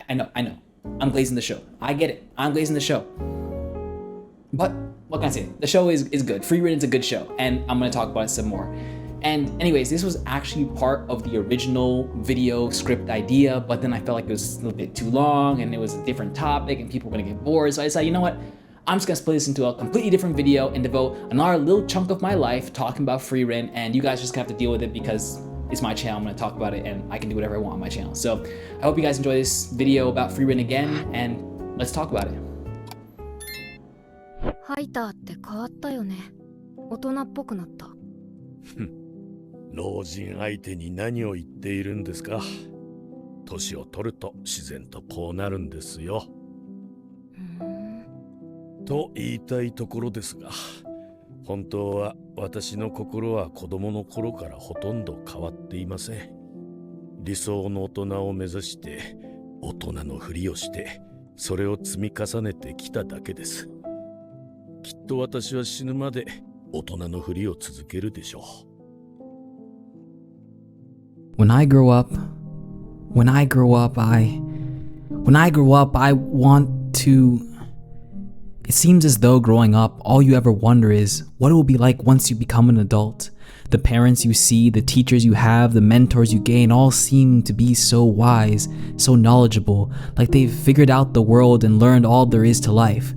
I know. I'm glazing the show. I get it. I'm glazing the show. But what can I say? The show is good. Frieren is a good show, and I'm gonna talk about it some more. And anyways, this was actually part of the original video script idea, but then I felt like it was a little bit too long and it was a different topic and people were gonna get bored. So I decided, you know what? I'm just gonna split this into a completely different video and devote another little chunk of my life talking about Frieren, and you guys just have to deal with it because it's my channel. I'm gonna talk about it and I can do whatever I want on my channel. So I hope you guys enjoy this video about Frieren again, and let's talk about it. ハイターって変わったよね。大人っぽくなった。老人相手に何を言っているんですか。年を取ると自然とこうなるんですよ。と言いたいところですが、本当は私の心は子供の頃からほとんど変わっていません。理想の大人を目指して大人のふりをしてそれを積み重ねてきただけです。きっと私は死ぬまで大人のふりを続けるでしょう。When I grow up, I want to. It seems as though growing up, all you ever wonder is what it will be like once you become an adult. The parents you see, the teachers you have, the mentors you gain all seem to be so wise, so knowledgeable, like they've figured out the world and learned all there is to life.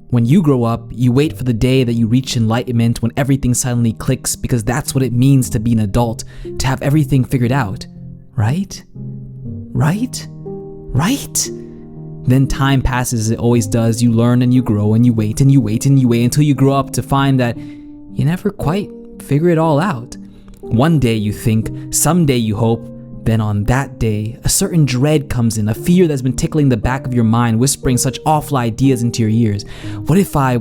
When you grow up, you wait for the day that you reach enlightenment when everything suddenly clicks, because that's what it means to be an adult, to have everything figured out. Right? Then time passes as it always does. You learn and you grow and you wait and you wait and you wait until you grow up to find that you never quite figure it all out. One day you think, someday you hope, then on that day, a certain dread comes in, a fear that's been tickling the back of your mind, whispering such awful ideas into your ears. What if I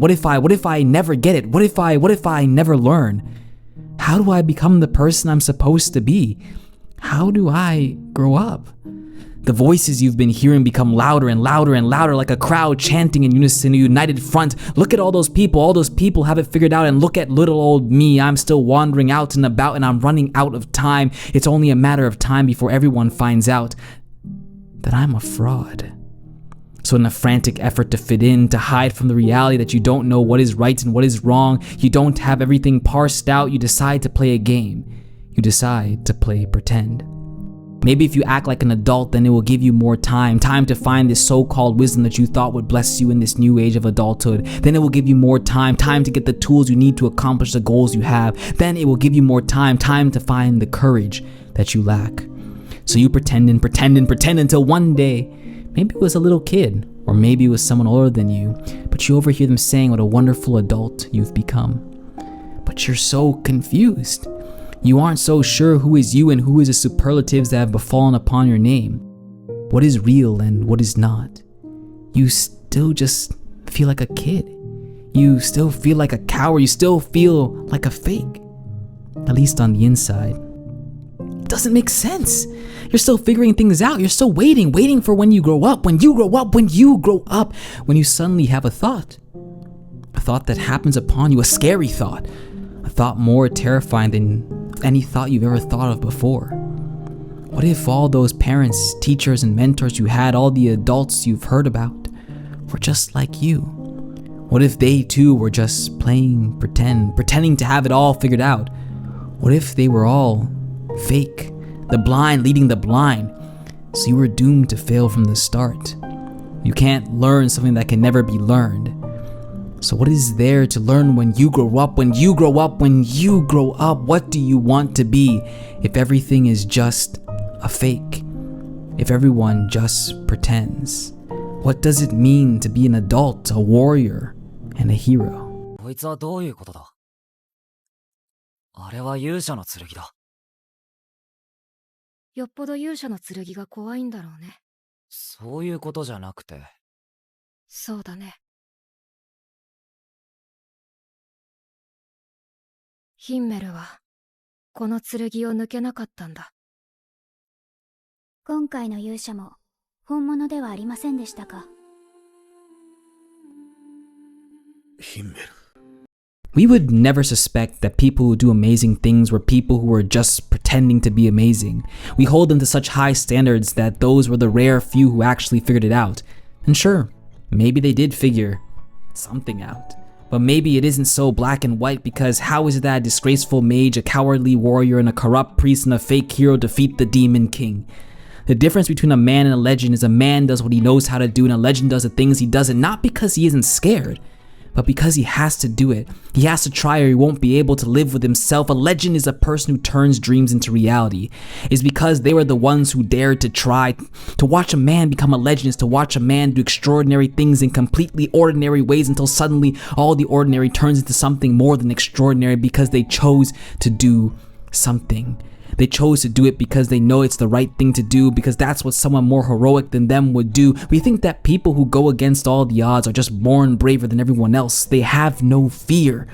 never get it? What if I never learn? How do I become the person I'm supposed to be? How do I grow up? The voices you've been hearing become louder and louder and louder, like a crowd chanting in unison, a united front. Look at all those people have it figured out, and look at little old me. I'm still wandering out and about, and I'm running out of time. It's only a matter of time before everyone finds out that I'm a fraud. So in a frantic effort to fit in, to hide from the reality that you don't know what is right and what is wrong, you don't have everything parsed out, you decide to play a game. You decide to play pretend. Maybe if you act like an adult, then it will give you more time to find this so-called wisdom that you thought would bless you in this new age of adulthood. Then it will give you more time to get the tools you need to accomplish the goals you have. Then it will give you more time to find the courage that you lack. So you pretend until one day, maybe it was a little kid, or maybe it was someone older than you, but you overhear them saying what a wonderful adult you've become. But you're so confused. You aren't so sure who is you and who is the superlatives that have befallen upon your name. What is real and what is not? You still just feel like a kid. You still feel like a coward. You still feel like a fake. At least on the inside. It doesn't make sense. You're still figuring things out. You're still waiting for when you grow up. When you suddenly have a thought. A thought that happens upon you. A scary thought. A thought more terrifying than any thought you've ever thought of before. What if all those parents, teachers, and mentors you had, all the adults you've heard about, were just like you? What if they too were just playing pretending to have it all figured out? What if they were all fake, the blind leading the blind, so you were doomed to fail from the start? You can't learn something that can never be learned. So what is there to learn when you grow up? What do you want to be if everything is just a fake? If everyone just pretends? What does it mean to be an adult, a warrior, and a hero? こいつはどういうことだ？あれは勇者の剣だ。よっぽど勇者の剣が怖いんだろうね。そういうことじゃなくて。そうだね。ヒンメルはこの剣を抜けなかったんだ。今回の勇者も本物ではありませんでしたか。ヒンメル。We would never suspect that people who do amazing things were people who were just pretending to be amazing. We hold them to such high standards that those were the rare few who actually figured it out. And sure, maybe they did figure something out. But maybe it isn't so black and white, because how is it that a disgraceful mage, a cowardly warrior, and a corrupt priest and a fake hero defeat the Demon King? The difference between a man and a legend is a man does what he knows how to do and a legend does the things he doesn't, not because he isn't scared, but because he has to do it. He has to try or he won't be able to live with himself. A legend is a person who turns dreams into reality. It's because they were the ones who dared to try. To watch a man become a legend is to watch a man do extraordinary things in completely ordinary ways until suddenly all the ordinary turns into something more than extraordinary because they chose to do something. They chose to do it because they know it's the right thing to do, because that's what someone more heroic than them would do. We think that people who go against all the odds are just born braver than everyone else. They have no fear.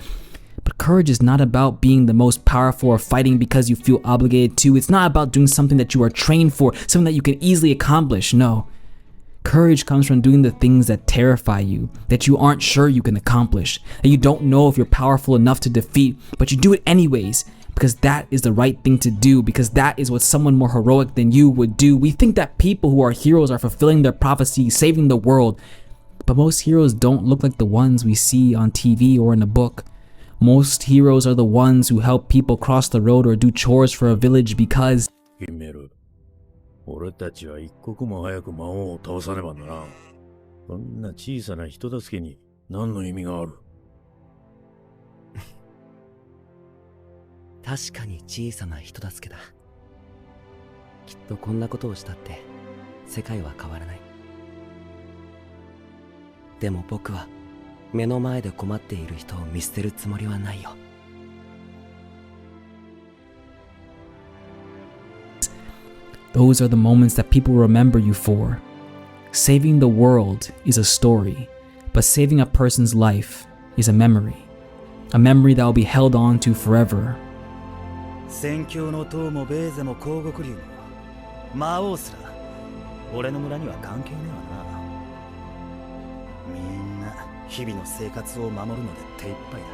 But courage is not about being the most powerful or fighting because you feel obligated to. It's not about doing something that you are trained for, something that you can easily accomplish. No. Courage comes from doing the things that terrify you, that you aren't sure you can accomplish, that you don't know if you're powerful enough to defeat, but you do it anyways. Because that is the right thing to do, because that is what someone more heroic than you would do. We think that people who are heroes are fulfilling their prophecy, saving the world. But most heroes don't look like the ones we see on TV or in a book. Most heroes are the ones who help people cross the road or do chores for a village because ヒメル、俺たちは一刻も早く魔王を倒さねばならん。こんな小さな人助けに何の意味がある？確かに小さな人助けだ。きっとこんなことをしたって世界は変わらない。でも僕は目の前で困っている人を見捨てるつもりはないよ。those are the moments that people remember you for. Saving the world is a story, but saving a person's life is a memory that will be held on to forever. 戦況の塔もベーゼも広獄竜も魔王すら俺の村には関係ねえわな。みんな日々の生活を守るので手一杯だ。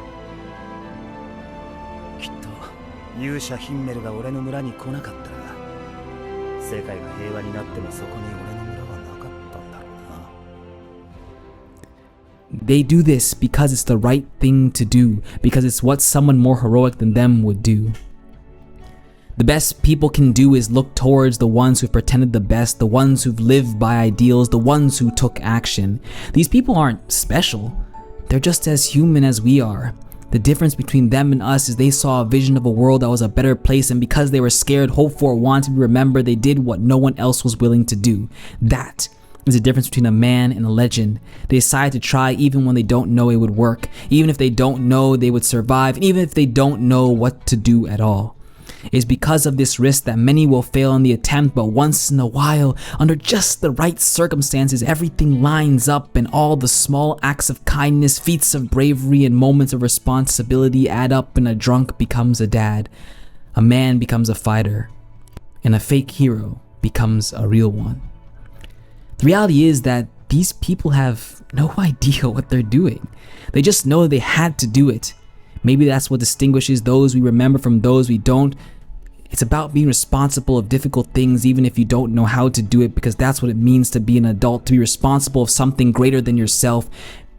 きっと勇者ヒンメルが俺の村に来なかったら世界が平和になってもそこに俺の村はなかったんだろうな。 They do this because it's the right thing to do, because it's what someone more heroic than them would do. The best people can do is look towards the ones who've pretended the best, the ones who've lived by ideals, the ones who took action. These people aren't special. They're just as human as we are. The difference between them and us is they saw a vision of a world that was a better place, and because they were scared, hoped for, wanted to be remembered, they did what no one else was willing to do. That is the difference between a man and a legend. They decide to try even when they don't know it would work, even if they don't know they would survive, and even if they don't know what to do at all. It is because of this risk that many will fail in the attempt, but once in a while, under just the right circumstances, everything lines up and all the small acts of kindness, feats of bravery, and moments of responsibility add up, and a drunk becomes a dad, a man becomes a fighter, and a fake hero becomes a real one. The reality is that these people have no idea what they're doing. They just know they had to do it. Maybe that's what distinguishes those we remember from those we don't. It's about being responsible of difficult things even if you don't know how to do it, because that's what it means to be an adult, to be responsible of something greater than yourself.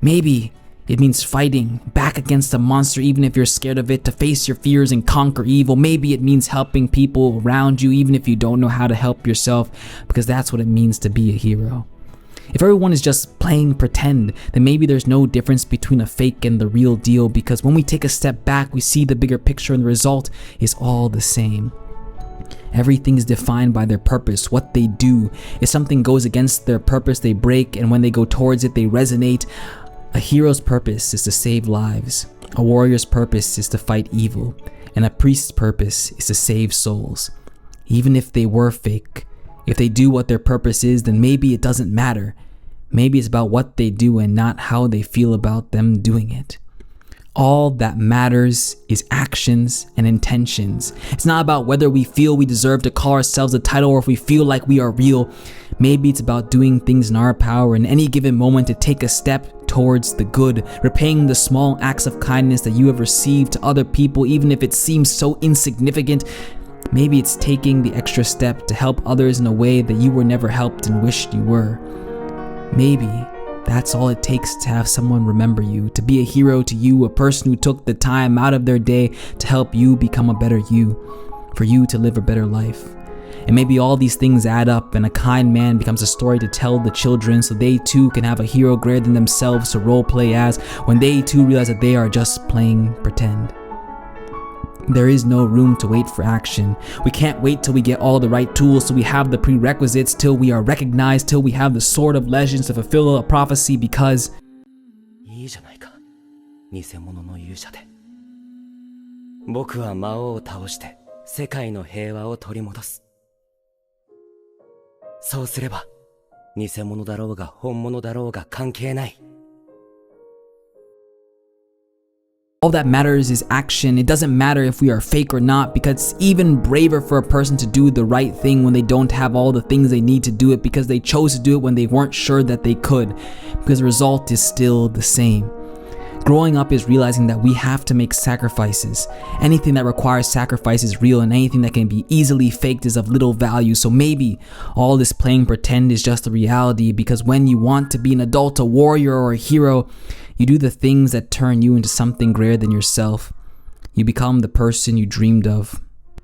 Maybe it means fighting back against a monster even if you're scared of it, to face your fears and conquer evil. Maybe it means helping people around you even if you don't know how to help yourself, because that's what it means to be a hero. If everyone is just playing pretend, then maybe there's no difference between a fake and the real deal, because when we take a step back, we see the bigger picture and the result is all the same. Everything is defined by their purpose, what they do. If something goes against their purpose, they break, and when they go towards it, they resonate. A hero's purpose is to save lives. A warrior's purpose is to fight evil. And a priest's purpose is to save souls. Even if they were fake, if they do what their purpose is, then maybe it doesn't matter. Maybe it's about what they do and not how they feel about them doing it. All that matters is actions and intentions. It's not about whether we feel we deserve to call ourselves a title or if we feel like we are real. Maybe it's about doing things in our power in any given moment to take a step towards the good, repaying the small acts of kindness that you have received to other people, even if it seems so insignificant. Maybe it's taking the extra step to help others in a way that you were never helped and wished you were. Maybe that's all it takes to have someone remember you, to be a hero to you, a person who took the time out of their day to help you become a better you, for you to live a better life. And maybe all these things add up and a kind man becomes a story to tell the children so they too can have a hero greater than themselves to role play as when they too realize that they are just playing pretend. There is no room to wait for action. We can't wait till we get all the right tools, till we have the prerequisites, till we are recognized, till we have the sword of legends to fulfill a prophecy, because いいじゃないか、偽物の勇者で。僕は魔王を倒して世界の平和を取り戻す。そうすれば、偽物だろうが本物だろうが関係ない。all that matters is action. It doesn't matter if we are fake or not, because it's even braver for a person to do the right thing when they don't have all the things they need to do it, because they chose to do it when they weren't sure that they could, because the result is still the same. Growing up is realizing that we have to make sacrifices. Anything that requires sacrifice is real, and anything that can be easily faked is of little value. So maybe all this playing pretend is just a reality, because when you want to be an adult, a warrior, or a hero, you do the things that turn you into something greater than yourself. You become the person you dreamed of,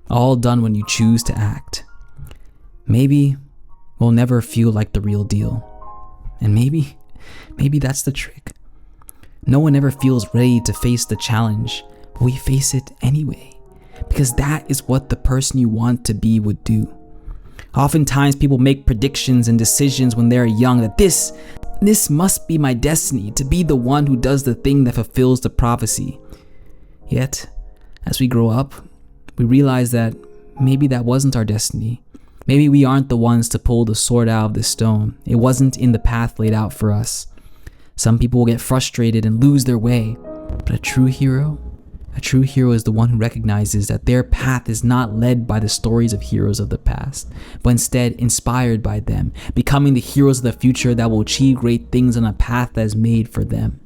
all done when you choose to act. Maybe we'll never feel like the real deal. And maybe that's the trick. No one ever feels ready to face the challenge, but we face it anyway, because that is what the person you want to be would do. Oftentimes people make predictions and decisions when they're young that this must be my destiny, to be the one who does the thing that fulfills the prophecy. Yet, as we grow up, we realize that maybe that wasn't our destiny. Maybe we aren't the ones to pull the sword out of the stone. It wasn't in the path laid out for us. Some people will get frustrated and lose their way, but a true hero is the one who recognizes that their path is not led by the stories of heroes of the past, but instead inspired by them, becoming the heroes of the future that will achieve great things on a path that is made for them.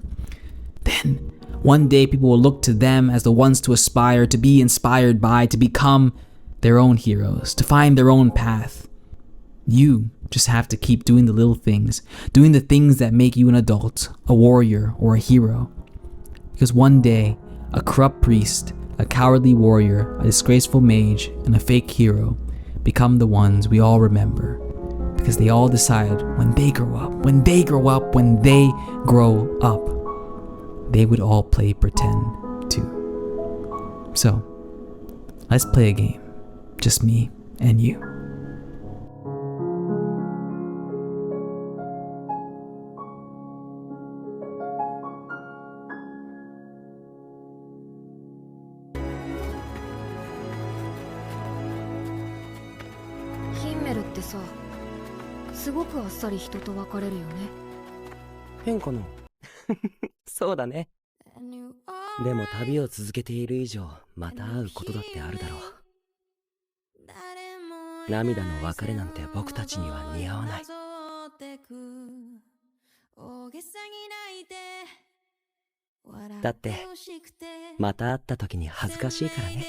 Then, one day people will look to them as the ones to aspire, to be inspired by, to become their own heroes, to find their own path. You just have to keep doing the little things, doing the things that make you an adult, a warrior, or a hero. Because one day, a corrupt priest, a cowardly warrior, a disgraceful mage, and a fake hero become the ones we all remember, because they all decide when they grow up, they would all play pretend too. So, let's play a game. Just me and you. Himmelってさ、すごくあっさり人と別れるよね。変かなそうだね。でも旅を続けている以上、また会うことだってあるだろう。涙の別れなんて僕たちには似合わない。だって、また会った時に恥ずかしいからね。